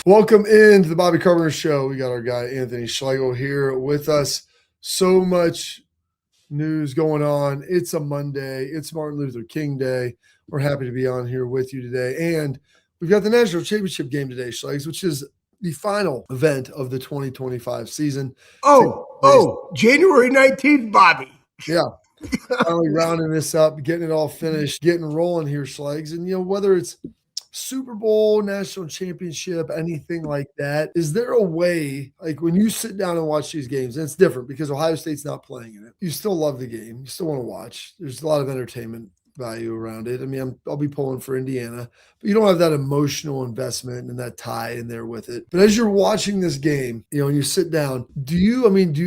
Welcome into the Bobby Carpenter Show. We got our guy Anthony Schlegel here with us. So much news going on. It's a Monday. It's Martin Luther King Day. We're happy to be on here with you today. And we've got the national championship game today, Schlegs, which is the final event of the 2025 season. January 19th, Bobby. Yeah. Finally rounding this up, getting it all finished, getting rolling here, Schlegs. And, whether it's Super Bowl, national championship, anything like that, is there a way, like when you sit down and watch these games, and it's different because Ohio State's not playing in it, you still love the game, you still want to watch, there's a lot of entertainment value around it. I mean, I'll be pulling for Indiana, but you don't have that emotional investment and that tie in there with it. But as you're watching this game, and you sit down, do you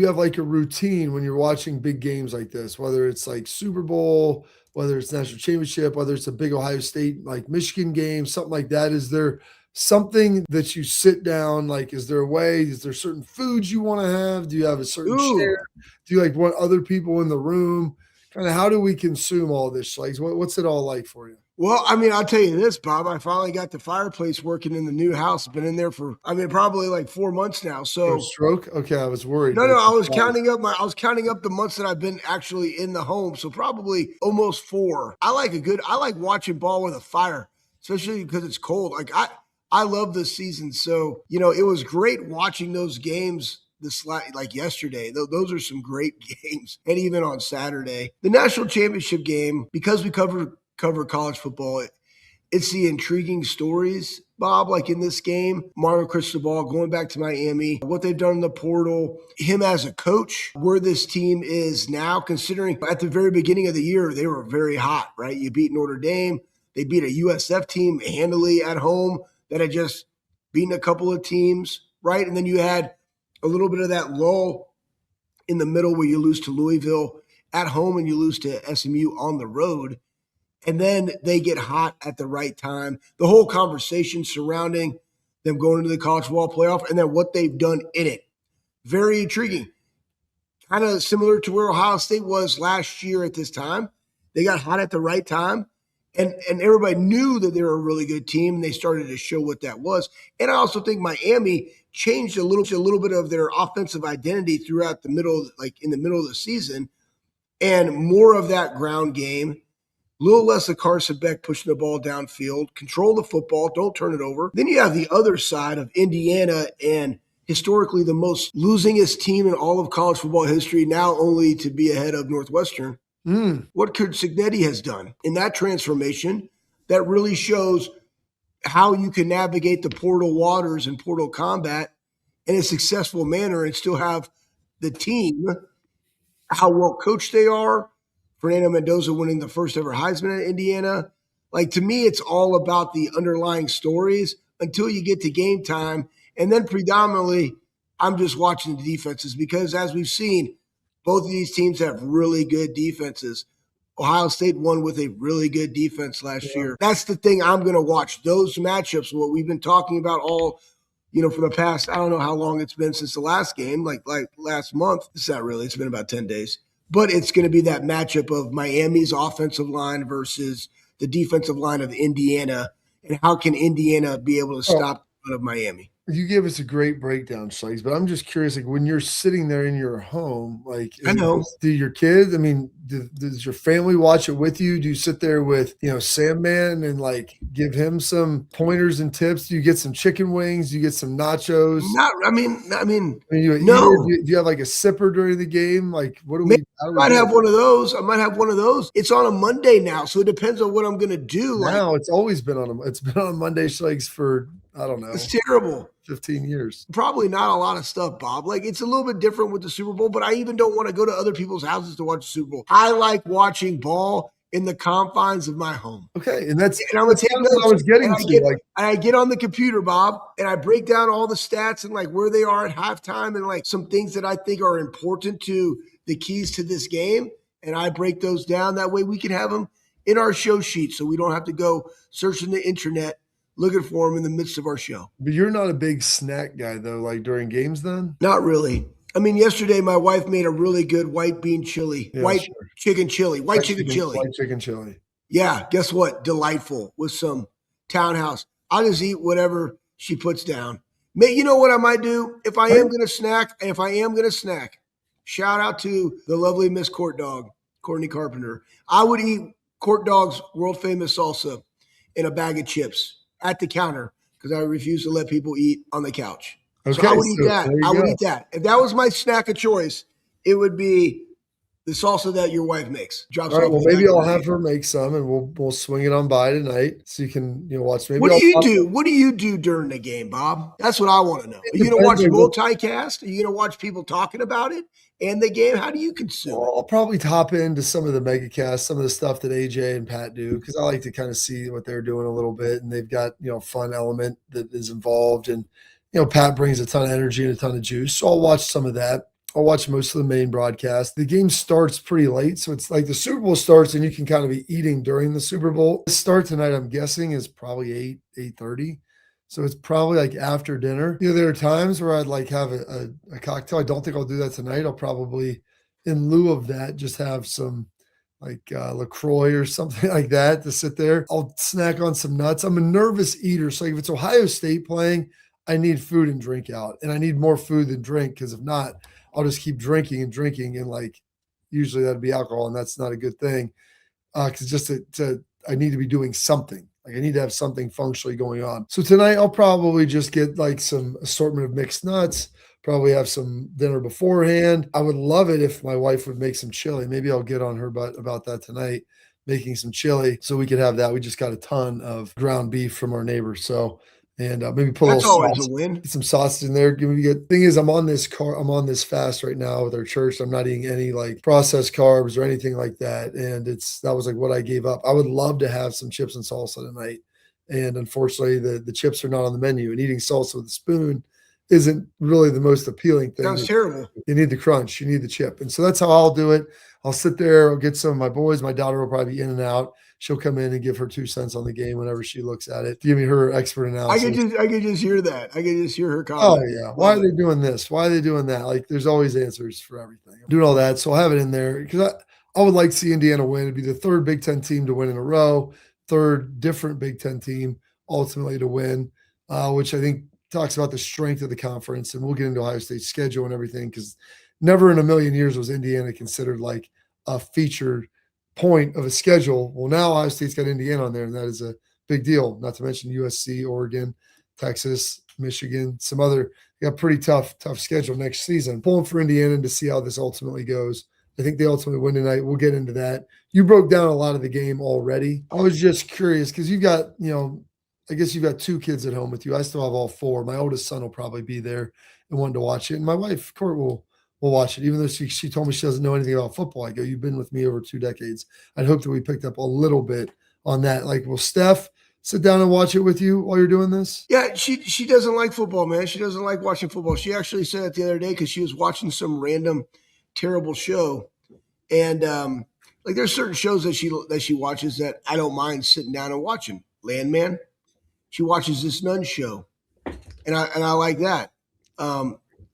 have like a routine when you're watching big games like this, whether it's like Super Bowl, whether it's national championship, whether it's a big Ohio State, like Michigan game, something like that? Is there something that you sit down, like, is there a way, is there certain foods you want to have? Do you have a certain chair? Do you like want other people in the room? Kind of how do we consume all this? Like, what's it all like for you? Well, I'll tell you this, Bob. I finally got the fireplace working in the new house. Been in there for, probably like 4 months now. So stroke? Okay, I was worried. No, I was counting up the months that I've been actually in the home. So probably almost 4. I like watching ball with a fire, especially because it's cold. Like I love this season. So, it was great watching those games like yesterday. Those are some great games. And even on Saturday, the national championship game, because we cover college football, it's the intriguing stories, Bob, like in this game. Mario Cristobal going back to Miami, what they've done in the portal, him as a coach, where this team is now, considering at the very beginning of the year, they were very hot, right? You beat Notre Dame. They beat a USF team handily at home that had just beaten a couple of teams, right? And then you had a little bit of that lull in the middle where you lose to Louisville at home and you lose to SMU on the road. And then they get hot at the right time. The whole conversation surrounding them going into the college football playoff and then what they've done in it. Very intriguing. Kind of similar to where Ohio State was last year at this time. They got hot at the right time. And everybody knew that they were a really good team, and they started to show what that was. And I also think Miami changed a little bit of their offensive identity throughout in the middle of the season, and more of that ground game, a little less of Carson Beck pushing the ball downfield, control the football, don't turn it over. Then you have the other side of Indiana, and historically the most losingest team in all of college football history, now only to be ahead of Northwestern. What Kurt Cignetti has done in that transformation that really shows how you can navigate the portal waters and portal combat in a successful manner and still have the team, how well coached they are. Fernando Mendoza winning the first ever Heisman at Indiana. Like, to me, it's all about the underlying stories until you get to game time. And then predominantly, I'm just watching the defenses because, as we've seen, both of these teams have really good defenses. Ohio State won with a really good defense last year. That's the thing I'm going to watch. Those matchups, what we've been talking about all, for the past, I don't know how long it's been since the last game, like last month. It's not really. It's been about 10 days. But it's going to be that matchup of Miami's offensive line versus the defensive line of Indiana. And how can Indiana be able to stop the run of Miami? You gave us a great breakdown, Schlegs, but I'm just curious, like when you're sitting there in your home, like, do your kids, does your family watch it with you? Do you sit there with, Sandman and like give him some pointers and tips? Do you get some chicken wings? Do you get some nachos? No. Do you have like a sipper during the game? Like, what do we? I might have one of those. It's on a Monday now, so it depends on what I'm going to do. Now it's always been it's been on Monday, Schlegs, for, I don't know. It's terrible. 15 years. Probably not a lot of stuff, Bob. Like, it's a little bit different with the Super Bowl, but I even don't want to go to other people's houses to watch the Super Bowl. I like watching ball in the confines of my home. Okay, and that's I'm gonna take what I was getting to. I get on the computer, Bob, and I break down all the stats and like where they are at halftime and like some things that I think are important to the keys to this game, and I break those down. That way we can have them in our show sheet so we don't have to go searching the internet looking for them in the midst of our show. But you're not a big snack guy, though, like during games then? Not really. Yesterday my wife made a really good white bean chili, chicken chili. White chicken chili. Yeah, guess what? Delightful with some Townhouse. I'll just eat whatever she puts down. You know what I might do if I am going to snack? Shout out to the lovely Miss Court Dog, Courtney Carpenter. I would eat Court Dog's world famous salsa in a bag of chips at the counter because I refuse to let people eat on the couch. Okay, so I would eat that. I would eat that. If that was my snack of choice, it would be the salsa that your wife makes. All right, well, maybe I'll have her make some, and we'll swing it on by tonight, so you can watch. Maybe what do you do? What do you do during the game, Bob? That's what I want to know. Are you going to watch multicast? Are you going to watch people talking about it and the game? How do you consume it? I'll probably hop into some of the megacasts, some of the stuff that AJ and Pat do, because I like to kind of see what they're doing a little bit, and they've got fun element that is involved, and Pat brings a ton of energy and a ton of juice, so I'll watch some of that. I'll watch most of the main broadcast. The game starts pretty late, so it's like the Super Bowl starts and you can kind of be eating during the Super Bowl. The start tonight, I'm guessing, is probably 8:30. So it's probably like after dinner. There are times where I'd like have a cocktail. I don't think I'll do that tonight. I'll probably, in lieu of that, just have some like LaCroix or something like that to sit there. I'll snack on some nuts. I'm a nervous eater. So like if it's Ohio State playing, I need food and drink out. And I need more food than drink, because if not, I'll just keep drinking, and like usually that'd be alcohol, and that's not a good thing. Because just I need to be doing something. Like I need to have something functionally going on. So tonight I'll probably just get like some assortment of mixed nuts, probably have some dinner beforehand. I would love it if my wife would make some chili. Maybe I'll get on her butt about that tonight, making some chili so we could have that. We just got a ton of ground beef from our neighbors. So, and maybe put That's a little always sauce, a win. get some sausage in there. Thing is, I'm on this fast right now with our church. I'm not eating any like processed carbs or anything like that. And that was like what I gave up. I would love to have some chips and salsa tonight. And unfortunately, the chips are not on the menu, and eating salsa with a spoon isn't really the most appealing thing. Sounds terrible. You need the crunch, you need the chip. And so that's how I'll do it. I'll sit there, I'll get some of my boys. My daughter will probably be in and out. She'll come in and give her 2 cents on the game whenever she looks at it. Give me her expert analysis. I could just hear that. I could just hear her comment. Oh yeah. Why are they doing this? Why are they doing that? Like there's always answers for everything. I'm doing all that. So I'll have it in there because I would like to see Indiana win. It'd be the third Big Ten team to win in a row, third different Big Ten team ultimately to win, which I think talks about the strength of the conference. And we'll get into Ohio State's schedule and everything, because never in a million years was Indiana considered like a featured point of a schedule. Well, now Ohio State's got Indiana on there, and that is a big deal. Not to mention USC, Oregon, Texas, Michigan, some other. They got pretty tough schedule next season. Pulling for Indiana to see how this ultimately goes. I think they ultimately win tonight. We'll get into that. You broke down a lot of the game already. I was just curious because you've got, I guess you've got 2 kids at home with you. I still have all 4. My oldest son will probably be there and want to watch it. And my wife, Court, will watch it, even though she told me she doesn't know anything about football. I go, you've been with me over 2 decades. I'd hope that we picked up a little bit on that. Like, will Steph sit down and watch it with you while you're doing this? Yeah, she doesn't like football, man. She doesn't like watching football. She actually said it the other day because she was watching some random terrible show. And like there's certain shows that she watches that I don't mind sitting down and watching. Landman. She watches this nun show. And I like that.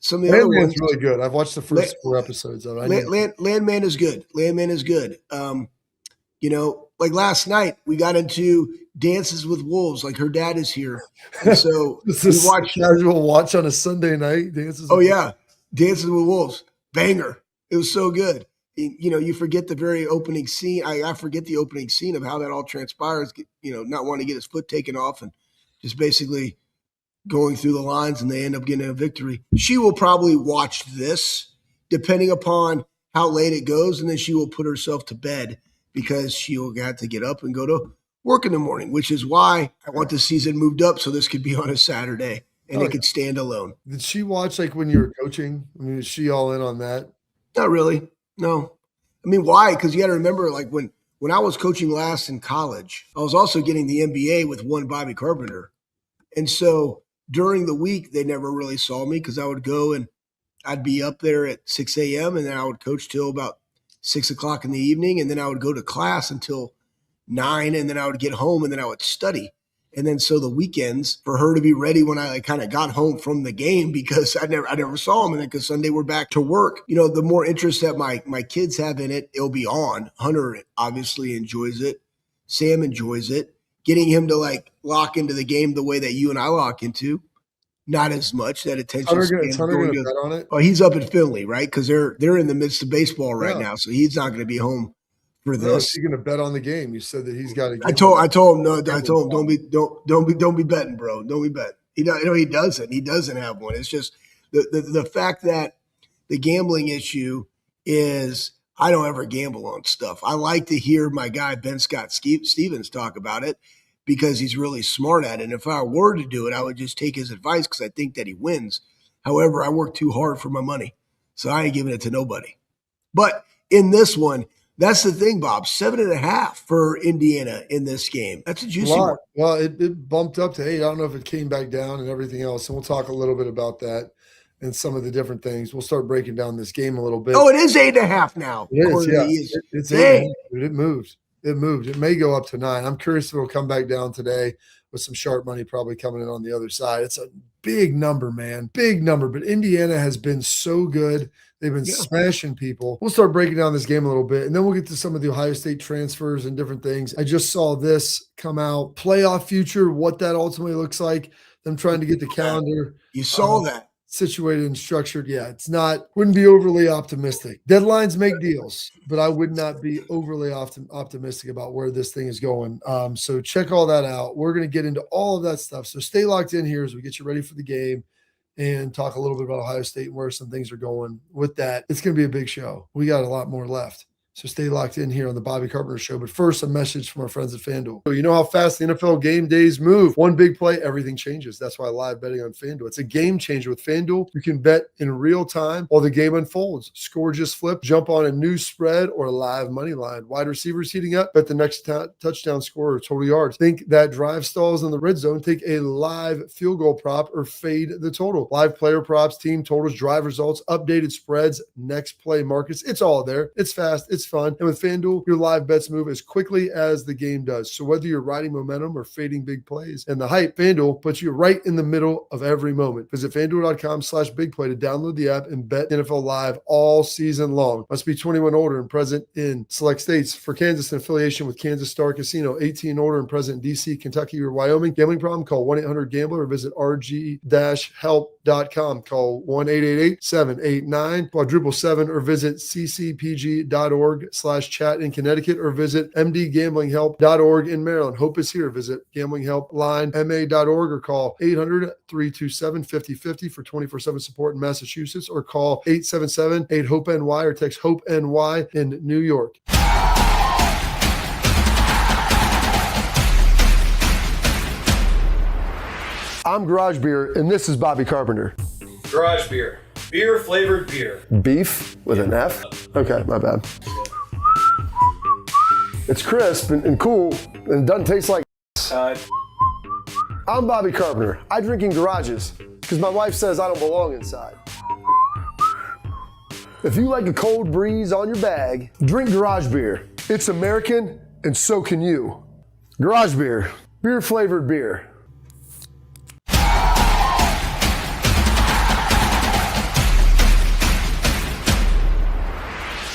Some of the other ones really good. I've watched the first 4 episodes of it. Landman is good. Landman is good. Like last night we got into Dances with Wolves. Like her dad is here, and so we watched casual watch on a Sunday night. Dances with Wolves, banger. It was so good. You forget the very opening scene. I forget the opening scene of how that all transpires. Not wanting to get his foot taken off and just basically going through the lines, and they end up getting a victory. She will probably watch this depending upon how late it goes, and then she will put herself to bed because she'll have to get up and go to work in the morning, which is why I want the season moved up so this could be on a Saturday and it could stand alone. Did she watch like when you were coaching? I mean, is she all in on that? Not really. No. I mean, why? Because you got to remember, like when I was coaching last in college, I was also getting the NBA with one Bobby Carpenter. And so during the week, they never really saw me because I would go and I'd be up there at 6 a.m. and then I would coach till about 6 o'clock in the evening. And then I would go to class until 9, and then I would get home and then I would study. And then so the weekends for her to be ready when I kind of got home from the game, because I never saw them. And then because Sunday we're back to work, the more interest that my kids have in it, it'll be on. Hunter obviously enjoys it. Sam enjoys it. getting him to like lock into the game the way that you and I lock into. Not as much. That attention Is span Hunter going to bet on it? Oh, he's up in Finley, right? Because they're in the midst of baseball right Yeah. now, so he's not going to be home for No, is this. he going to bet on the game? You said that he's got to. I told him no. I told him don't be betting, bro. Don't be betting. He doesn't. He doesn't have one. It's just the fact that the gambling issue is I don't ever gamble on stuff. I like to hear my guy Ben Scott Stevens talk about it because he's really smart at it. And if I were to do it, I would just take his advice because I think that he wins. However, I work too hard for my money, so I ain't giving it to nobody. But in this one, that's the thing, Bob. 7.5 for Indiana in this game. That's a juicy one. Well, it bumped up to 8. I don't know if it came back down and everything else. And we'll talk a little bit about that and some of the different things. We'll start breaking down this game a little bit. Oh, it is 8.5 now. It is, yeah. It's 8.5. It moved. It may go up to 9. I'm curious if it'll come back down today with some sharp money probably coming in on the other side. It's a big number, man. Big number. But Indiana has been so good. They've been smashing people. We'll start breaking down this game a little bit, and then we'll get to some of the Ohio State transfers and different things. I just saw this come out. Playoff future, what that ultimately looks like. Them trying to get the calendar. You saw that. Situated and structured. Yeah, wouldn't be overly optimistic. Deadlines make deals, but I would not be overly optimistic about where this thing is going. So check all that out. We're going to get into all of that stuff. So stay locked in here as we get you ready for the game and talk a little bit about Ohio State and where some things are going with that. It's going to be a big show. We got a lot more left. So stay locked in here on the Bobby Carpenter Show. But first, a message from our friends at FanDuel. So you know how fast the NFL game days move. One big play, everything changes. That's why live betting on FanDuel. It's a game changer with FanDuel. You can bet in real time while the game unfolds. Score just flip, jump on a new spread or a live money line. Wide receivers heating up, bet the next touchdown score or total yards. Think that drive stalls in the red zone. Take a live field goal prop or fade the total. Live player props, team totals, drive results, updated spreads, next play markets. It's all there. It's fast. It's fun. And with FanDuel, your live bets move as quickly as the game does. So whether you're riding momentum or fading big plays and the hype, FanDuel puts you right in the middle of every moment. Visit FanDuel.com/bigplay to download the app and bet NFL live all season long. Must be 21 older and present in select states. For Kansas, an affiliation with Kansas Star Casino, 18 older and present in DC, Kentucky, or Wyoming. Gambling problem? Call 1-800-GAMBLER or visit rg-help.com. Call 1-888-789-777 or visit ccpg.org/chat in Connecticut or visit mdgamblinghelp.org in Maryland. Hope is here. Visit gamblinghelplinema.org or call 800-327-5050 for 24/7 support in Massachusetts or call 877-8-HOPE-NY or text HOPE-NY in New York. I'm Garage Beer, and this is Bobby Carpenter. Garage Beer. Beer flavored beer. Beef with an F? Okay, my bad. It's crisp and cool and doesn't taste like I'm Bobby Carpenter. I drink in garages because my wife says I don't belong inside. If you like a cold breeze on your bag, drink Garage Beer. It's American and so can you. Garage Beer. Beer flavored beer.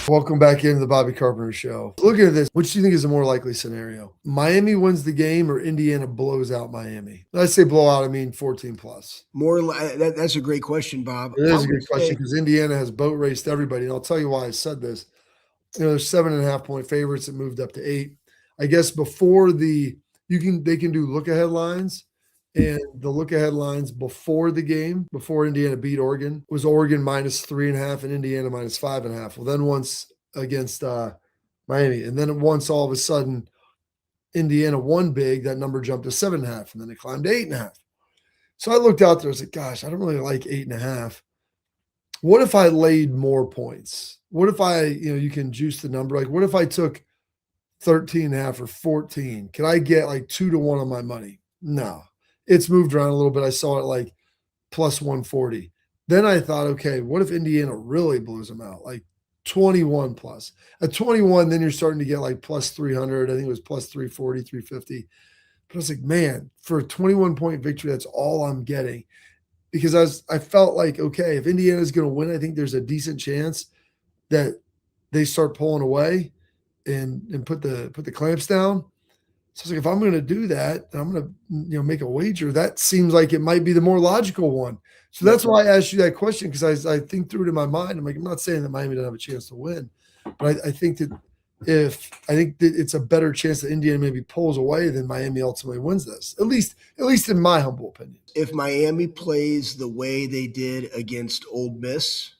Welcome back into the Bobby Carpenter Show. Looking at this, which do you think is a more likely scenario? Miami wins the game or Indiana blows out Miami? When I say blowout, I mean 14 plus. That's a great question, Bob. It is a good question because Indiana has boat raced everybody. And I'll tell you why I said this. You know, there's 7.5 point favorites that moved up to 8. I guess before they can do look ahead lines. And the look-ahead lines before the game, before Indiana beat Oregon, was Oregon -3.5 and Indiana -5.5. Well, then once against Miami, and then once all of a sudden Indiana won big, that number jumped to 7.5, and then it climbed to 8.5. So I looked out there, I was like, gosh, I don't really like 8.5. What if I laid more points? What if you can juice the number? Like, what if I took 13.5 or 14? Can I get like 2-1 on my money? No. It's moved around a little bit. I saw it like plus 140. Then I thought, okay, what if Indiana really blows them out? Like 21 plus. At 21, then you're starting to get like plus 300. I think it was plus 340, 350. But I was like, man, for a 21-point victory, that's all I'm getting. Because I felt like, okay, if Indiana's going to win, I think there's a decent chance that they start pulling away and put the clamps down. So it's like, if I'm going to do that and I'm going to, make a wager, that seems like it might be the more logical one. So that's why I asked you that question, because I think through it in my mind. I'm like, I'm not saying that Miami doesn't have a chance to win, but I think that it's a better chance that Indiana maybe pulls away than Miami ultimately wins this. At least in my humble opinion. If Miami plays the way they did against Ole Miss,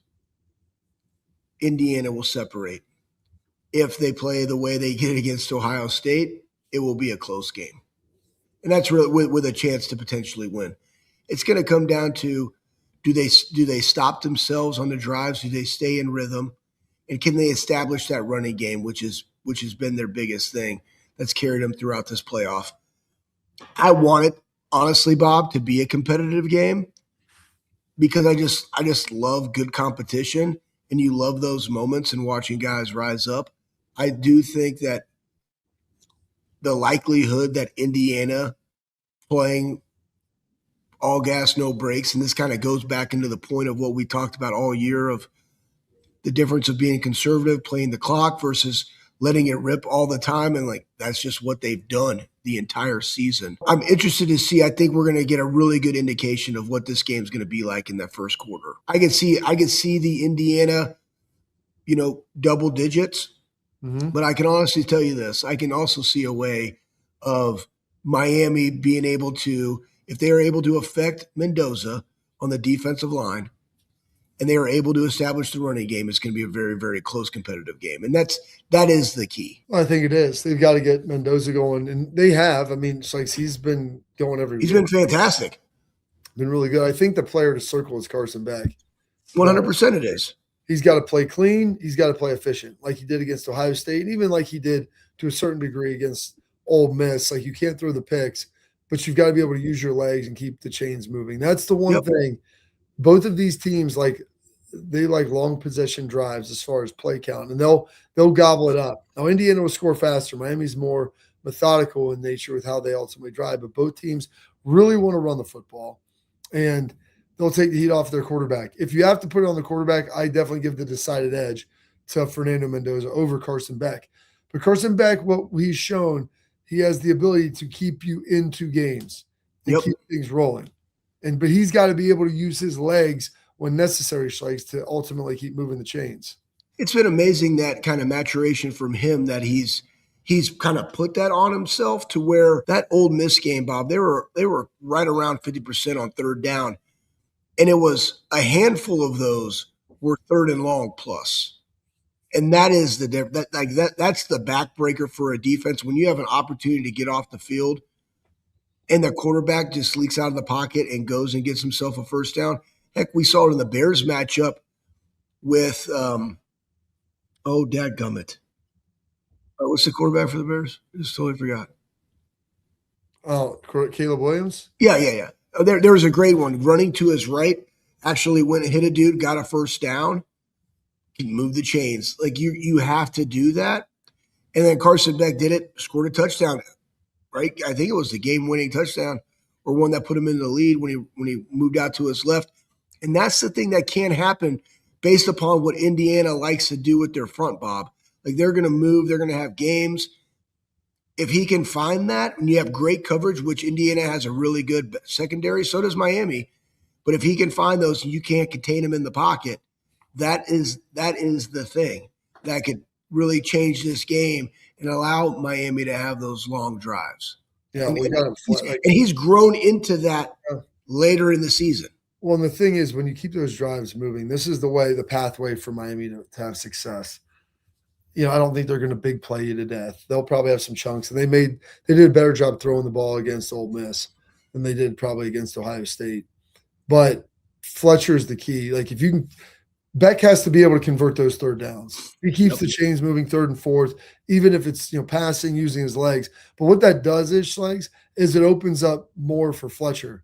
Indiana will separate. If they play the way they did against Ohio State, it will be a close game. And that's really with a chance to potentially win. It's going to come down to, do they stop themselves on the drives? Do they stay in rhythm? And can they establish that running game, which has been their biggest thing that's carried them throughout this playoff? I want it, honestly, Bob, to be a competitive game, because I just love good competition, and you love those moments and watching guys rise up. I do think that the likelihood that Indiana playing all gas, no brakes, and this kind of goes back into the point of what we talked about all year of the difference of being conservative, playing the clock versus letting it rip all the time. And that's just what they've done the entire season. I'm interested to see. I think we're going to get a really good indication of what this game's going to be like in that first quarter. I could see the Indiana, double digits, but I can honestly tell you this. I can also see a way of Miami being able to, if they are able to affect Mendoza on the defensive line, and they are able to establish the running game, it's going to be a very, very close competitive game. And that is the key. Well, I think it is. They've got to get Mendoza going, and they have. I mean, it's like he's been going every week. He's been fantastic. Been really good. I think the player to circle is Carson Beck. 100% it is. He's got to play clean. He's got to play efficient, like he did against Ohio State, and even like he did to a certain degree against Ole Miss. Like, you can't throw the picks, but you've got to be able to use your legs and keep the chains moving. That's the one thing. Both of these teams, they like long possession drives as far as play count, and they'll gobble it up. Now, Indiana will score faster. Miami's more methodical in nature with how they ultimately drive, but both teams really want to run the football, and they'll take the heat off their quarterback. If you have to put it on the quarterback, I definitely give the decided edge to Fernando Mendoza over Carson Beck. But Carson Beck, what he's shown, he has the ability to keep you into games and keep things rolling. But he's got to be able to use his legs when necessary, Schlegs, to ultimately keep moving the chains. It's been amazing, that kind of maturation from him, that he's kind of put that on himself, to where that Ole Miss game, Bob, they were right around 50% on third down. And it was a handful of those were third and long plus. And that is that's the backbreaker for a defense. When you have an opportunity to get off the field and the quarterback just leaks out of the pocket and goes and gets himself a first down. Heck, we saw it in the Bears matchup with dadgummit. What's the quarterback for the Bears? I just totally forgot. Oh, Caleb Williams? Yeah. There was a great one. Running to his right, actually went and hit a dude, got a first down, can move the chains. Like, you have to do that. And then Carson Beck did it, scored a touchdown, right? I think it was the game-winning touchdown, or one that put him in the lead when he moved out to his left. And that's the thing that can happen based upon what Indiana likes to do with their front, Bob. Like, they're going to move, they're going to have games. If he can find that, and you have great coverage, which Indiana has a really good secondary, so does Miami. But if he can find those and you can't contain him in the pocket, that is the thing that could really change this game and allow Miami to have those long drives. Yeah, and he's grown into that later in the season. Well, and the thing is, when you keep those drives moving, this is the pathway for Miami to have success. I don't think they're going to big play you to death. They'll probably have some chunks, and they did a better job throwing the ball against Ole Miss than they did probably against Ohio State. But Fletcher's the key. Like, if you can, Beck has to be able to convert those third downs. He keeps the chains moving third and fourth, even if it's passing using his legs. But what that does is it opens up more for Fletcher.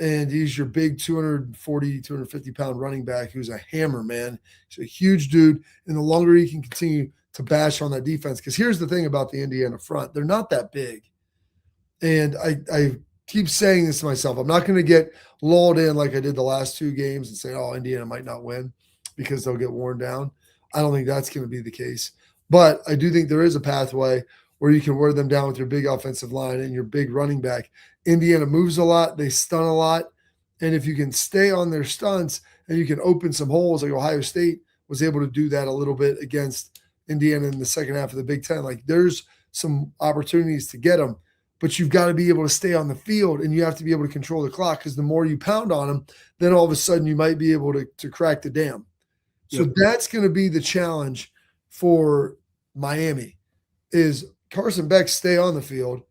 And he's your big 240, 250-pound running back who's a hammer, man. He's a huge dude. And the longer he can continue to bash on that defense, because here's the thing about the Indiana front. They're not that big. And I keep saying this to myself. I'm not going to get lulled in like I did the last two games and say, Indiana might not win because they'll get worn down. I don't think that's going to be the case. But I do think there is a pathway where you can wear them down with your big offensive line and your big running back. Indiana moves a lot. They stun a lot. And if you can stay on their stunts and you can open some holes, like Ohio State was able to do that a little bit against Indiana in the second half of the Big Ten. Like there's some opportunities to get them, but you've got to be able to stay on the field and you have to be able to control the clock, because the more you pound on them, then all of a sudden you might be able to crack the dam. So that's going to be the challenge for Miami, is Carson Beck stay on the field.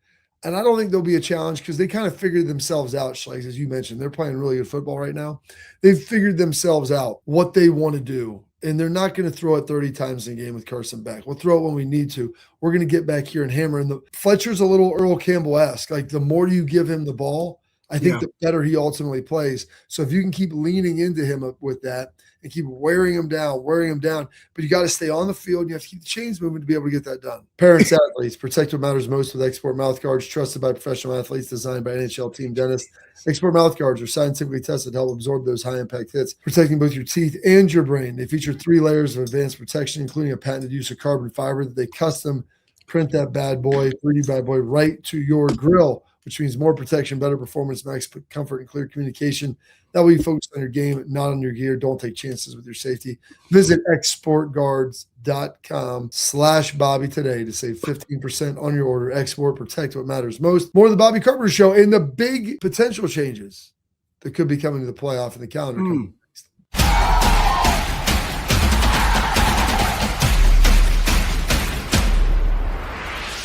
And I don't think there'll be a challenge because they kind of figured themselves out, Schleiks, as you mentioned. They're playing really good football right now. They've figured themselves out what they want to do. And they're not going to throw it 30 times in a game with Carson Beck. We'll throw it when we need to. We're going to get back here and hammer. And Fletcher's a little Earl Campbell-esque. Like the more you give him the ball, I think the better he ultimately plays. So if you can keep leaning into him with that and keep wearing him down, but you got to stay on the field. And you have to keep the chains moving to be able to get that done. Parents, athletes, protect what matters most with XSport mouth guards, trusted by professional athletes, designed by NHL team dentists. XSport mouth guards are scientifically tested to help absorb those high-impact hits, protecting both your teeth and your brain. They feature 3 layers of advanced protection, including a patented use of carbon fiber that they custom print that bad boy, 3D bad boy, right to your grill, which means more protection, better performance, max comfort, and clear communication. That way you focus on your game, not on your gear. Don't take chances with your safety. Visit xsportguards.com/Bobby today to save 15% on your order. XSport, protect what matters most. More of the Bobby Carpenter Show and the big potential changes that could be coming to the playoff in the calendar.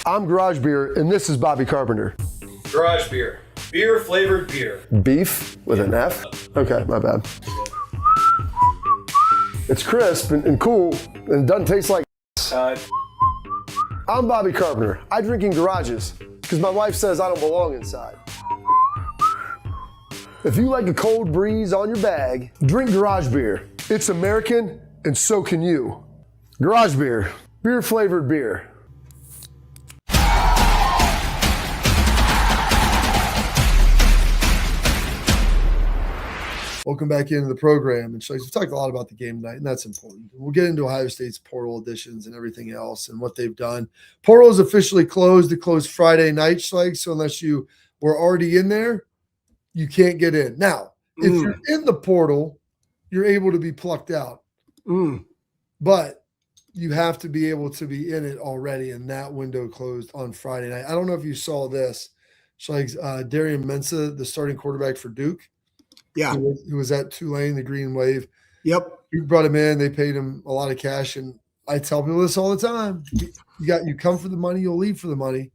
I'm Garage Beer, and this is Bobby Carpenter. Garage Beer. Beer flavored beer. Beef with an F? Okay, my bad. It's crisp and cool, and it doesn't taste like I'm Bobby Carpenter. I drink in garages because my wife says I don't belong inside. If you like a cold breeze on your bag, drink Garage Beer. It's American, and so can you. Garage Beer. Beer flavored beer. Welcome back into the program. And we've talked a lot about the game tonight, and that's important. We'll get into Ohio State's portal additions and everything else and what they've done. Portal is officially closed. It closed Friday night, Schleiks, so unless you were already in there, you can't get in. Now, if you're in the portal, you're able to be plucked out. But you have to be able to be in it already, and that window closed on Friday night. I don't know if you saw this. Schleiks, Darian Mensah, the starting quarterback for Duke, who was at Tulane, the Green Wave. Yep. You brought him in. They paid him a lot of cash. And I tell people this all the time. You come for the money, you'll leave for the money.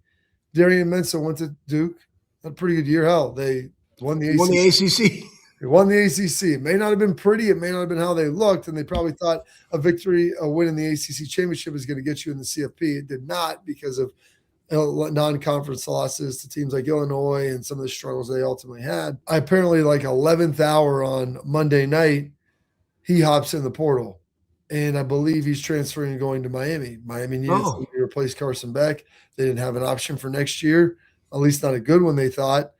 Darian Mensah went to Duke. Had a pretty good year. Hell, they won the ACC. They won the ACC. It may not have been pretty. It may not have been how they looked. And they probably thought a win in the ACC championship is going to get you in the CFP. It did not, because of non-conference losses to teams like Illinois and some of the struggles they ultimately had. Apparently, like 11th hour on Monday night, he hops in the portal. And I believe he's transferring and going to Miami. Miami needed somebody to replace Carson Beck. They didn't have an option for next year, at least not a good one, they thought.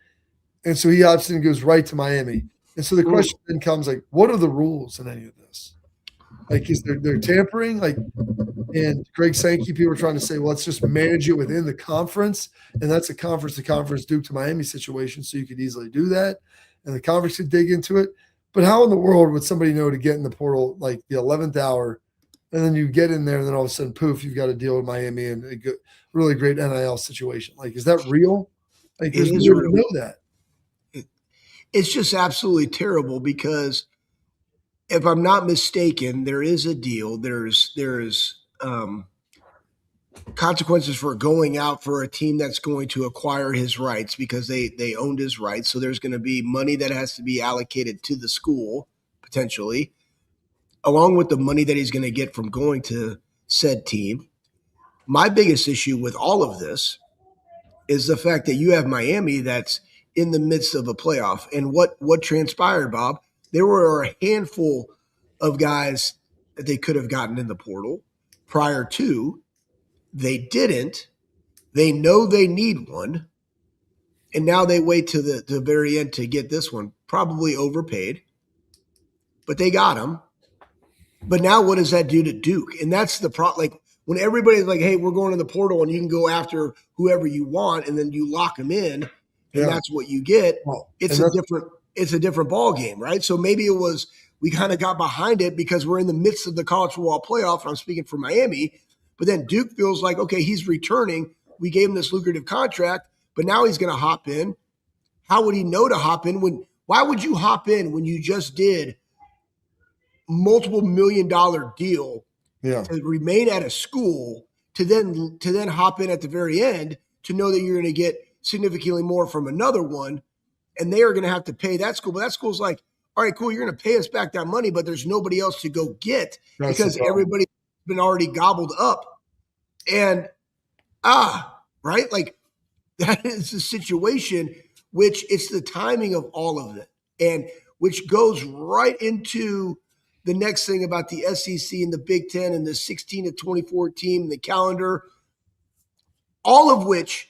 And so he opts in and goes right to Miami. And so the question then comes, like, what are the rules in any of this? Like, is they're tampering? Like, and Greg Sankey, people are trying to say, well, let's just manage it within the conference. And that's a conference-to-conference Duke to Miami situation, so you could easily do that. And the conference could dig into it. But how in the world would somebody know to get in the portal like the 11th hour, and then you get in there, and then all of a sudden, poof, you've got to deal with Miami and a good, really great NIL situation? Like, is that real? Like, there's no way to know that. It's just absolutely terrible, because if I'm not mistaken, there is a deal. There's consequences for going out for a team that's going to acquire his rights, because they owned his rights. So there's going to be money that has to be allocated to the school, potentially, along with the money that he's going to get from going to said team. My biggest issue with all of this is the fact that you have Miami that's in the midst of a playoff. And what transpired, Bob, there were a handful of guys that they could have gotten in the portal prior to. They didn't. They know they need one. And now they wait to the very end to get this one, probably overpaid. But they got him. But now what does that do to Duke? And that's the problem. Like, when everybody's like, hey, we're going to the portal and you can go after whoever you want, and then you lock them in, and Yeah. that's what you get. Well, It's a different ball game, right? So maybe it was we kind of got behind it because we're in the midst of the college football playoff, and I'm speaking for Miami. But then Duke feels like, okay, he's returning. We gave him this lucrative contract, but now he's going to hop in. How would he know to hop in? Why would you hop in when you just did multiple $1 million deal to remain at a school to then hop in at the very end to know that you're going to get significantly more from another one, and they are going to have to pay that school. But that school's like, all right, cool, you're going to pay us back that money, but there's nobody else to go get because everybody's been already gobbled up. And right, like that is the situation, which it's the timing of all of it, and which goes right into the next thing about the SEC and the Big Ten and the 16 to 24 team and the calendar, all of which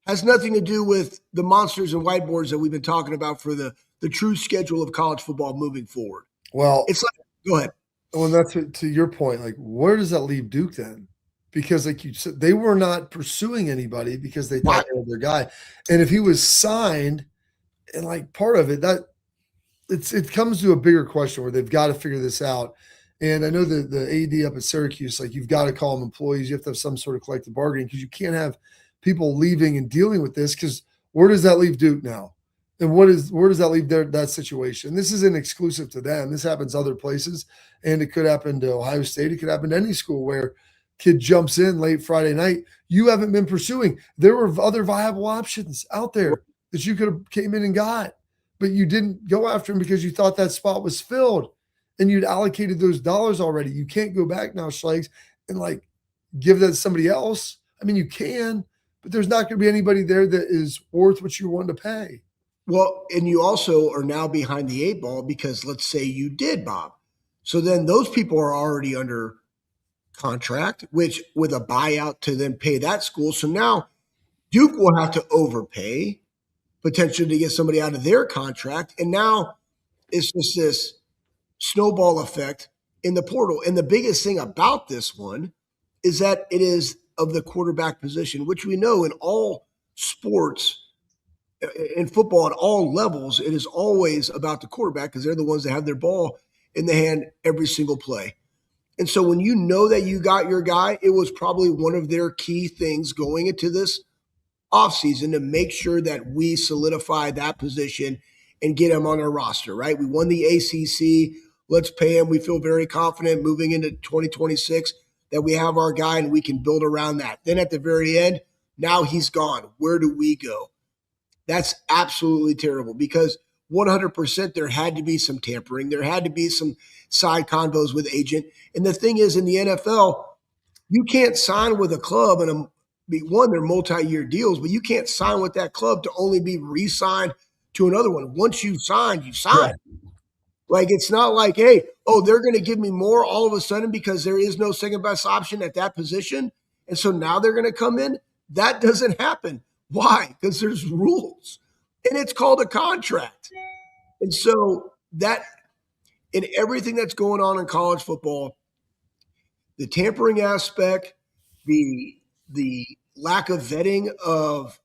has nothing to do with the monsters and whiteboards that we've been talking about for the true schedule of college football moving forward. Well, it's like, go ahead. Well, that's to your point. Like, where does that leave Duke then? Because, like you said, they were not pursuing anybody because they thought they were their guy. And if he was signed, and like part of it, that it comes to a bigger question where they've got to figure this out. And I know the AD up at Syracuse, like, you've got to call them employees. You have to have some sort of collective bargaining because you can't have people leaving and dealing with this, because where does that leave Duke now? And where does that leave that situation? This isn't exclusive to them. This happens other places, and it could happen to Ohio State. It could happen to any school where kid jumps in late Friday night. You haven't been pursuing. There were other viable options out there that you could have came in and got, but you didn't go after them because you thought that spot was filled and you'd allocated those dollars already. You can't go back now, Schlegs, and like give that to somebody else. I mean, you can, but there's not going to be anybody there that is worth what you're wanting to pay. Well, and you also are now behind the eight ball because let's say you did, Bob. So then those people are already under contract, which with a buyout to then pay that school. So now Duke will have to overpay potentially to get somebody out of their contract. And now it's just this snowball effect in the portal. And the biggest thing about this one is that it is of the quarterback position, which we know in all sports, in football at all levels, it is always about the quarterback because they're the ones that have their ball in the hand every single play. And so when you know that you got your guy, it was probably one of their key things going into this offseason to make sure that we solidify that position and get him on our roster, right? We won the ACC. Let's pay him. We feel very confident moving into 2026 that we have our guy and we can build around that. Then at the very end, now he's gone. Where do we go? That's absolutely terrible because 100% there had to be some tampering. There had to be some side convos with agent. And the thing is, in the NFL, you can't sign with a club and they're multi-year deals, but you can't sign with that club to only be re-signed to another one. Once you sign, you sign. Yeah. Like, it's not like, hey, they're going to give me more all of a sudden because there is no second best option at that position. And so now they're going to come in. That doesn't happen. Why? Because there's rules, and it's called a contract. And so that in everything that's going on in college football, the tampering aspect, the lack of vetting of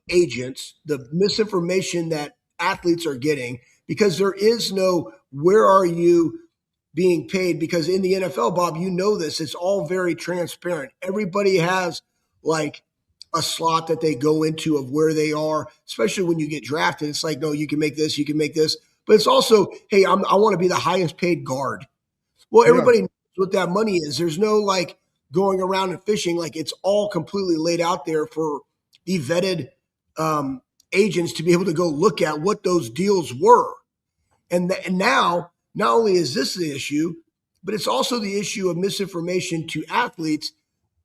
agents, the misinformation that athletes are getting, because there is no where are you being paid? Because in the NFL, Bob, you know this, it's all very transparent. Everybody has like a slot that they go into of where they are, especially when you get drafted. It's like, no, you can make this, you can make this. But it's also, hey, I want to be the highest paid guard. Well, everybody knows what that money is. There's no like going around and fishing. Like, it's all completely laid out there for the vetted agents to be able to go look at what those deals were. And now, not only is this the issue, but it's also the issue of misinformation to athletes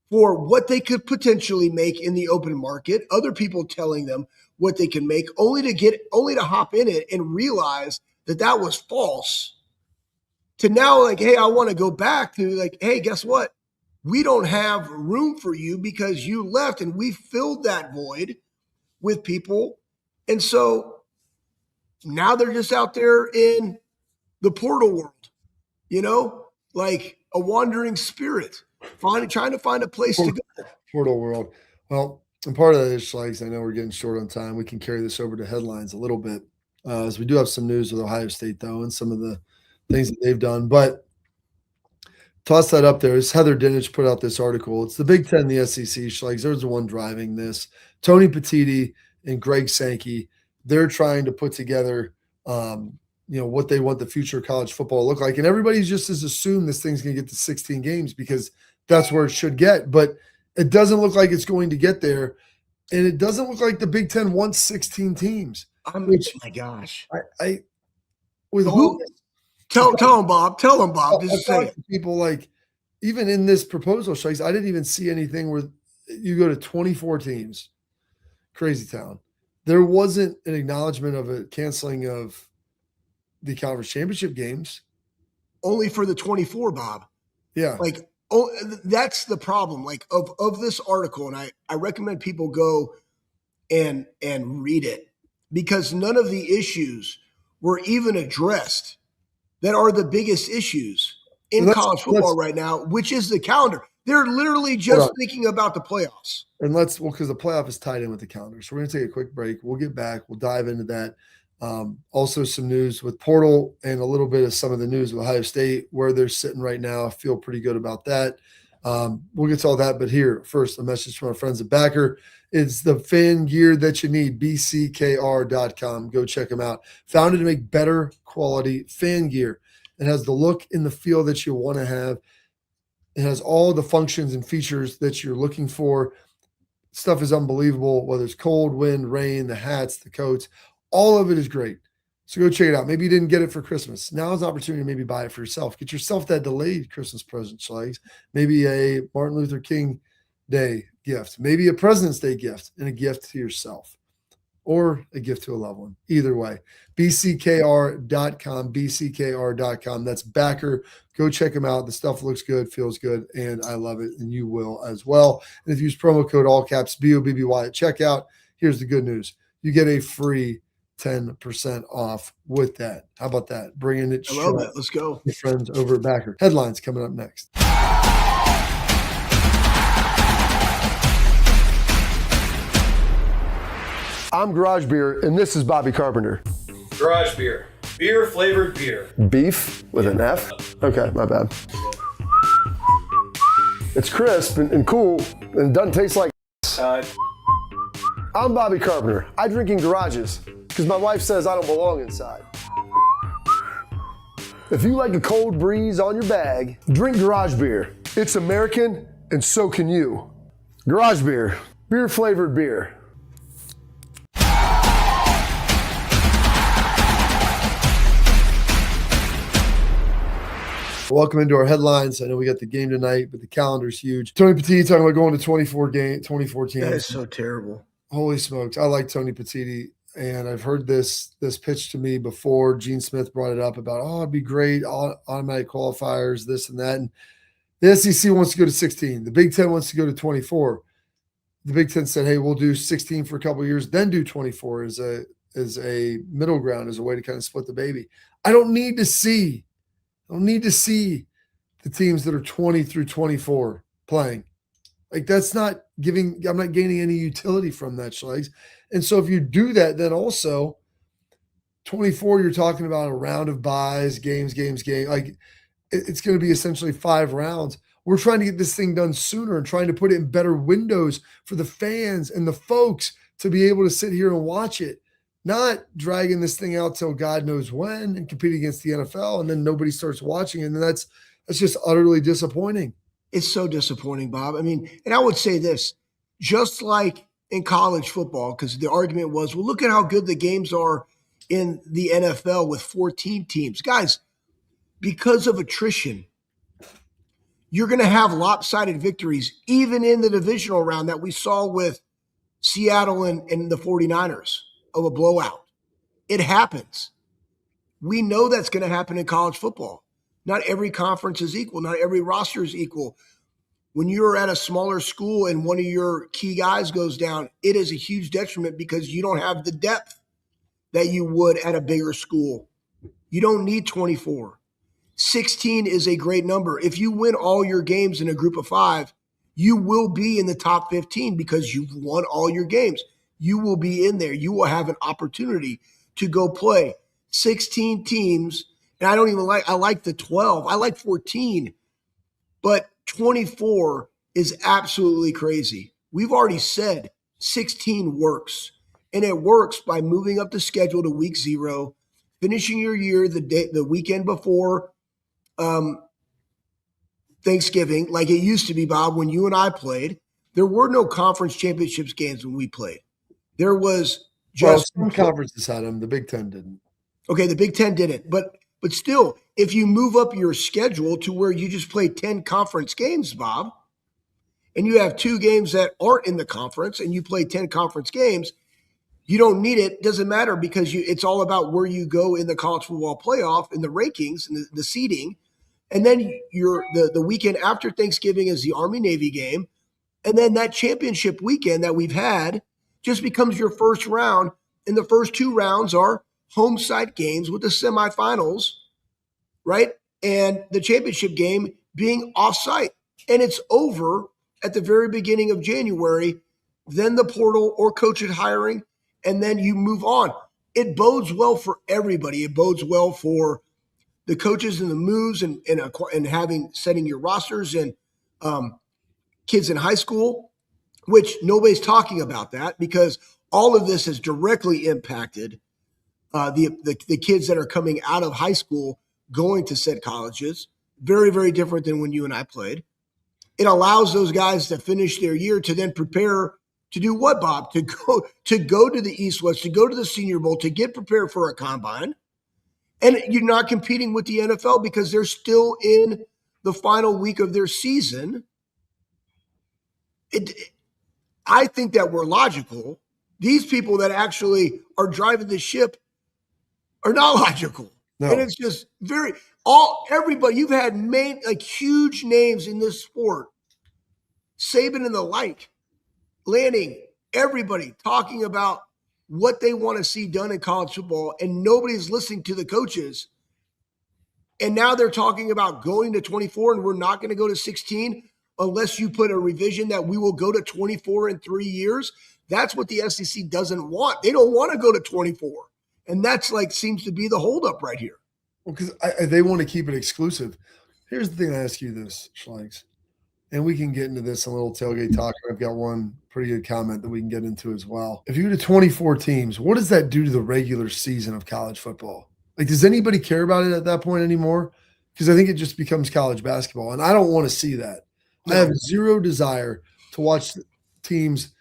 for what they could potentially make in the open market, other people telling them what they can make, only to hop in it and realize that was false. To now, like, hey, I want to go back to like, hey, guess what? We don't have room for you because you left, and we filled that void with people. And so now they're just out there in the portal world, like a wandering spirit. trying to find a place to go. Portal world. Well, and part of that is, like, I know we're getting short on time. We can carry this over to headlines a little bit, as we do have some news with Ohio State, though, and some of the things that they've done. But toss that up there. As Heather Dinich put out this article, it's the Big Ten, the SEC. Schlegs, there's the one driving this. Tony Petitti and Greg Sankey, they're trying to put together, what they want the future of college football to look like. And everybody's just as assumed this thing's going to get to 16 games because that's where it should get. But it doesn't look like it's going to get there. And it doesn't look like the Big Ten wants 16 teams. Which, oh my gosh. I with all Tell him, Bob. Tell him, Bob. Just say it. People, like, even in this proposal, Shikes, I didn't even see anything where you go to 24 teams. Crazy town. There wasn't an acknowledgement of a canceling of the conference championship games. Only for the 24, Bob. Yeah. Like, that's the problem. Like, of this article, and I recommend people go and read it, because none of the issues were even addressed that are the biggest issues in college football right now, which is the calendar. They're literally just thinking about the playoffs. And because the playoff is tied in with the calendar. So we're going to take a quick break. We'll get back. We'll dive into that. Also some news with portal and a little bit of some of the news with Ohio State, where they're sitting right now. I feel pretty good about that. We'll get to all that. But here, first, a message from our friends at Backer. It's the fan gear that you need, bckr.com. Go check them out. Founded to make better quality fan gear. It has the look and the feel that you want to have. It has all the functions and features that you're looking for. Stuff is unbelievable, whether it's cold, wind, rain, the hats, the coats. All of it is great. So go check it out. Maybe you didn't get it for Christmas. Now is an opportunity to maybe buy it for yourself. Get yourself that delayed Christmas present, Schlegs. Maybe a Martin Luther King Day gift. Maybe a President's Day gift and a gift to yourself. Or a gift to a loved one. Either way. bckr.com, bckr.com. That's Backer. Go check them out. The stuff looks good, feels good, and I love it, and you will as well. And if you use promo code all caps BOBBY at checkout, here's the good news. You get a free 10% off with that. How about that? Bringing it. I love it. Let's go. Your friends over at Backer. Headlines coming up next. I'm Garage Beer, and this is Bobby Carpenter. Garage beer. Beer flavored beer. Beef with an F? Okay, my bad. It's crisp and cool, and doesn't taste like I'm Bobby Carpenter. I drink in garages because my wife says I don't belong inside. If you like a cold breeze on your bag, drink Garage Beer. It's American, and so can you. Garage Beer. Beer flavored beer. Welcome into our headlines. I know we got the game tonight, but the calendar's huge. Tony Petitti talking about going to 24 teams. That is so terrible. Holy smokes. I like Tony Petitti, and I've heard this pitch to me before. Gene Smith brought it up about, it'd be great, automatic qualifiers, this and that. And the SEC wants to go to 16. The Big Ten wants to go to 24. The Big Ten said, hey, we'll do 16 for a couple of years, then do 24 as a middle ground, as a way to kind of split the baby. I don't need to see the teams that are 20 through 24 playing. Like, that's not I'm not gaining any utility from that, Schlegs. And so if you do that, then also 24, you're talking about a round of buys, games. Like, it's going to be essentially 5 rounds. We're trying to get this thing done sooner and trying to put it in better windows for the fans and the folks to be able to sit here and watch it. Not dragging this thing out till God knows when and compete against the NFL, and then nobody starts watching, and then that's just utterly disappointing. It's so disappointing, Bob. I mean, and I would say this, just like in college football, because the argument was, well, look at how good the games are in the NFL with 14 teams. Guys, because of attrition, you're going to have lopsided victories, even in the divisional round that we saw with Seattle and the 49ers. Of a blowout. It happens. We know that's going to happen in college football. Not every conference is equal. Not every roster is equal. When you're at a smaller school and one of your key guys goes down, it is a huge detriment because you don't have the depth that you would at a bigger school. You don't need 24. 16 is a great number. If you win all your games in a group of 5, you will be in the top 15 because you've won all your games. You will be in there. You will have an opportunity to go play 16 teams. And I like the 12. I like 14, but 24 is absolutely crazy. We've already said 16 works, and it works by moving up the schedule to week 0, finishing your year the weekend before Thanksgiving, like it used to be, Bob, when you and I played. There were no conference championships games when we played. There was just some conferences had them. The Big Ten didn't. Okay, the Big Ten didn't, but still, if you move up your schedule to where you just play 10 conference games, Bob, and you have 2 games that aren't in the conference, and you play 10 conference games, you don't need it. Doesn't matter because it's all about where you go in the college football playoff, in the rankings, and the seeding. And then the weekend after Thanksgiving is the Army-Navy game. And then that championship weekend that we've had just becomes your first round. And the first 2 rounds are home site games with the semifinals, right? And the championship game being off-site. And it's over at the very beginning of January. Then the portal or coach hiring, and then you move on. It bodes well for everybody. It bodes well for the coaches and the moves and setting your rosters and kids in high school, which nobody's talking about that because all of this has directly impacted the kids that are coming out of high school going to said colleges. Very, very different than when you and I played. It allows those guys to finish their year to then prepare to do what, Bob? To go to the East-West, to go to the Senior Bowl, to get prepared for a combine. And you're not competing with the NFL because they're still in the final week of their season. I think that we're logical. These people that actually are driving the ship are not logical. No. And it's just everybody, you've had huge names in this sport, Saban and the like, Lanning, everybody talking about what they want to see done in college football, and nobody's listening to the coaches. And now they're talking about going to 24, and we're not going to go to 16 unless you put a revision that we will go to 24 in 3 years. That's what the SEC doesn't want. They don't want to go to 24. And that's seems to be the holdup right here. Well, because they want to keep it exclusive. Here's the thing I ask you this, Schleiks, and we can get into this in a little tailgate talk. I've got one pretty good comment that we can get into as well. If you go to 24 teams, what does that do to the regular season of college football? Does anybody care about it at that point anymore? Because I think it just becomes college basketball, and I don't want to see that. No. I have zero desire to watch teams,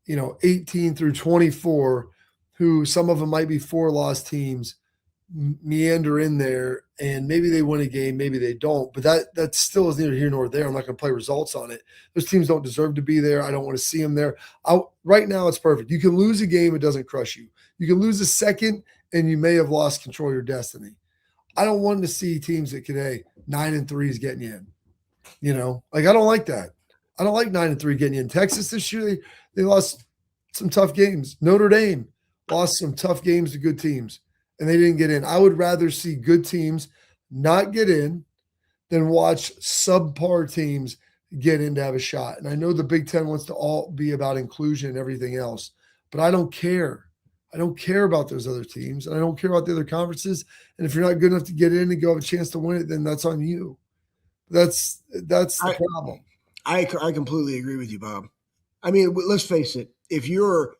18 through 24, who some of them might be 4-loss teams, meander in there, and maybe they win a game, maybe they don't. But that still is neither here nor there. I'm not going to play results on it. Those teams don't deserve to be there. I don't want to see them there. Right now, it's perfect. You can lose a game, it doesn't crush you. You can lose a second, and you may have lost control of your destiny. I don't want to see teams that could, 9-3 is getting you in. I don't like that. I don't like 9-3 getting you in. Texas this year, they lost some tough games. Notre Dame lost some tough games to good teams, and they didn't get in. I would rather see good teams not get in than watch subpar teams get in to have a shot. And I know the Big Ten wants to all be about inclusion and everything else, but I don't care. I don't care about those other teams, and I don't care about the other conferences. And if you're not good enough to get in and go have a chance to win it, then that's on you. That's the problem. I completely agree with you, Bob. I mean, let's face it. If you're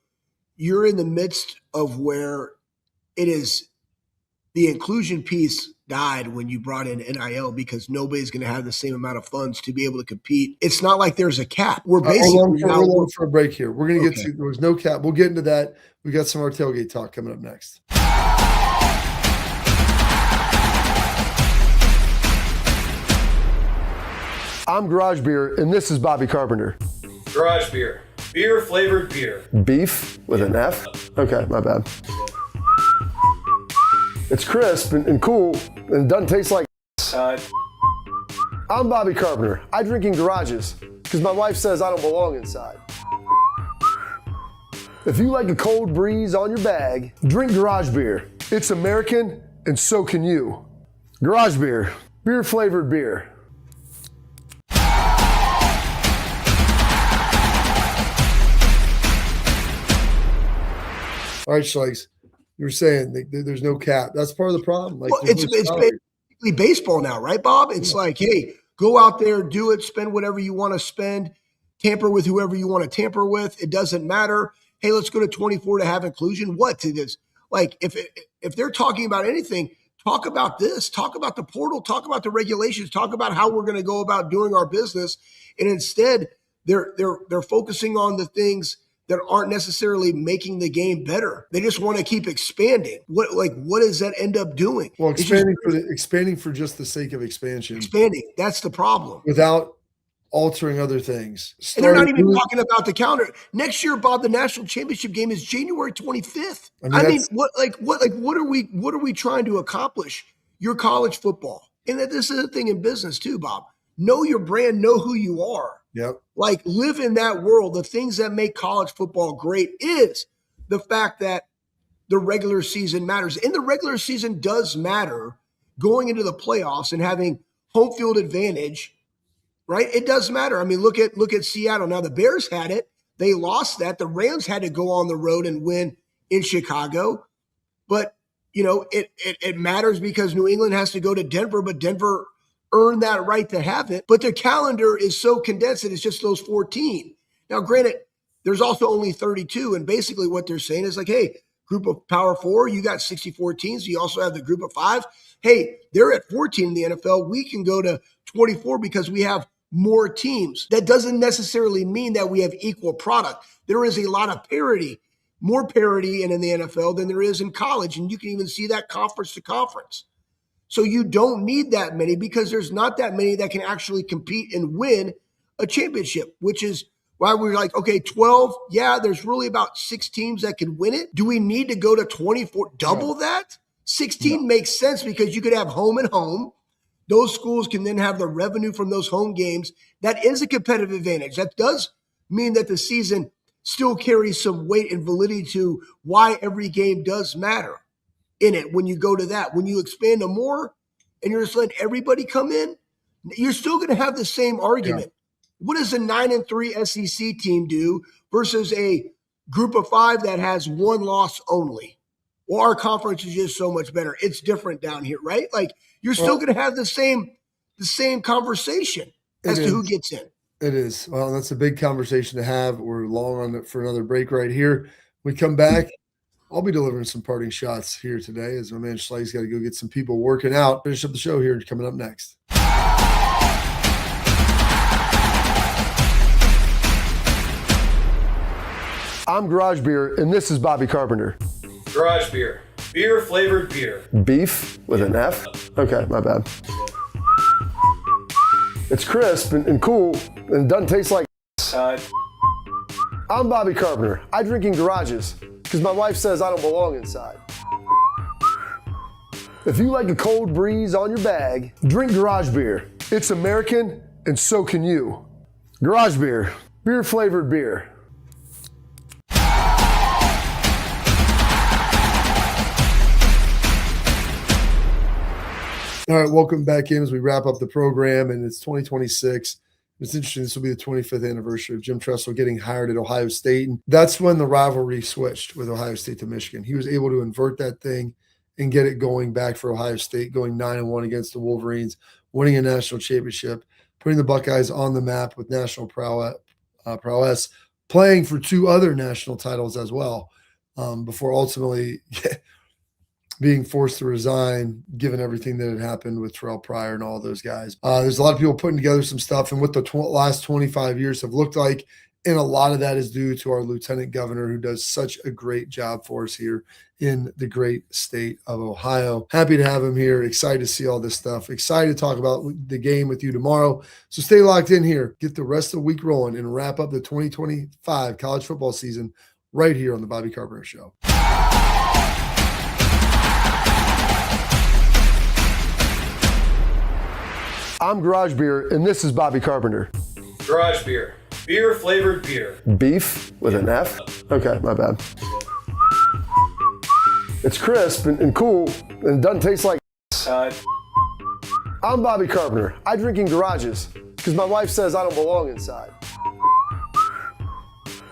in the midst of where it is, the inclusion piece died when you brought in NIL because nobody's going to have the same amount of funds to be able to compete. It's not like there's a cap. We're basically we're for a break here. We're going to get to there was no cap. We'll get into that. We got some of our tailgate talk coming up next. I'm Garage Beer, and this is Bobby Carpenter. Garage Beer. Beer flavored beer. Beef with an F? Okay, my bad. It's crisp and cool and doesn't taste like I'm Bobby Carpenter. I drink in garages because my wife says I don't belong inside. If you like a cold breeze on your bag, drink Garage Beer. It's American and so can you. Garage Beer. Beer flavored beer. All right, Schlegs, you were saying there's no cap. That's part of the problem. Like, Well, it's basically baseball now, right, Bob? It's like, hey, go out there, do it, spend whatever you want to spend, tamper with whoever you want to tamper with. It doesn't matter. Hey, let's go to 24 to have inclusion. What it is like if they're talking about anything, talk about this, talk about the portal, talk about the regulations, talk about how we're going to go about doing our business. And instead, they're focusing on the things that aren't necessarily making the game better. They just want to keep expanding. What does that end up doing? Well, expanding for just the sake of expansion. Expanding. That's the problem. Without altering other things. And they're not even talking about the calendar. Next year, Bob, the national championship game is January 25th. I mean, what are we trying to accomplish? Your college football. And this is the thing in business too, Bob. Know your brand, know who you are. Yep. Like, live in that world. The things that make college football great is the fact that the regular season matters. And the regular season does matter going into the playoffs and having home field advantage, right? It does matter. I mean, look at Seattle. Now, the Bears had it. They lost that. The Rams had to go on the road and win in Chicago. But, it matters because New England has to go to Denver, but Denver earn that right to have it. But the calendar is so condensed that it's just those 14. Now, granted, there's also only 32. And basically what they're saying is like, hey, group of Power 4, you got 64 teams. You also have the group of 5. Hey, they're at 14 in the NFL. We can go to 24 because we have more teams. That doesn't necessarily mean that we have equal product. There is a lot of parity, more parity in the NFL than there is in college. And you can even see that conference to conference. So you don't need that many because there's not that many that can actually compete and win a championship, which is why we're like, okay, 12. Yeah, there's really about 6 teams that can win it. Do we need to go to 24? Double that? 16 makes sense because you could have home and home. Those schools can then have the revenue from those home games. That is a competitive advantage. That does mean that the season still carries some weight and validity to why every game does matter in it. When you go to that, when you expand to more and you're just letting everybody come in, you're still going to have the same argument. Yeah. What does a 9-3 SEC team do versus a group of 5 that has 1 loss only? Well, our conference is just so much better. It's different down here, right? Like, you're still going to have the same conversation as to who gets in. It is. Well, that's a big conversation to have. We're long on it for another break right here. When we come back, I'll be delivering some parting shots here today as my man Schleig's got to go get some people working out. Finish up the show here coming up next. I'm Garage Beer, and this is Bobby Carpenter. Garage Beer. Beer flavored beer. Beef with an F? Okay, my bad. It's crisp and cool and doesn't taste like I'm Bobby Carpenter. I drink in garages because my wife says I don't belong inside. If you like a cold breeze on your bag, drink Garage Beer. It's American and so can you. Garage Beer. Beer flavored beer. All right, welcome back in as we wrap up the program, and it's 2026. It's interesting. This will be the 25th anniversary of Jim Tressel getting hired at Ohio State, and that's when the rivalry switched with Ohio State to Michigan. He was able to invert that thing and get it going back for Ohio State, going 9-1 against the Wolverines, winning a national championship, putting the Buckeyes on the map with national prowess, playing for 2 other national titles as well, before ultimately being forced to resign, given everything that had happened with Terrell Pryor and all those guys. There's a lot of people putting together some stuff, and what the last 25 years have looked like, and a lot of that is due to our lieutenant governor, who does such a great job for us here in the great state of Ohio. Happy to have him here. Excited to see all this stuff. Excited to talk about the game with you tomorrow. So stay locked in here. Get the rest of the week rolling and wrap up the 2025 college football season right here on the Bobby Carpenter Show. I'm Garage Beer, and this is Bobby Carpenter. Garage Beer. Beer flavored beer. Beef with an F? Okay, my bad. It's crisp and cool and doesn't taste like I'm Bobby Carpenter. I drink in garages because my wife says I don't belong inside.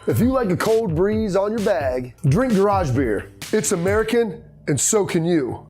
If you like a cold breeze on your bag, drink garage beer. It's American, and so can you.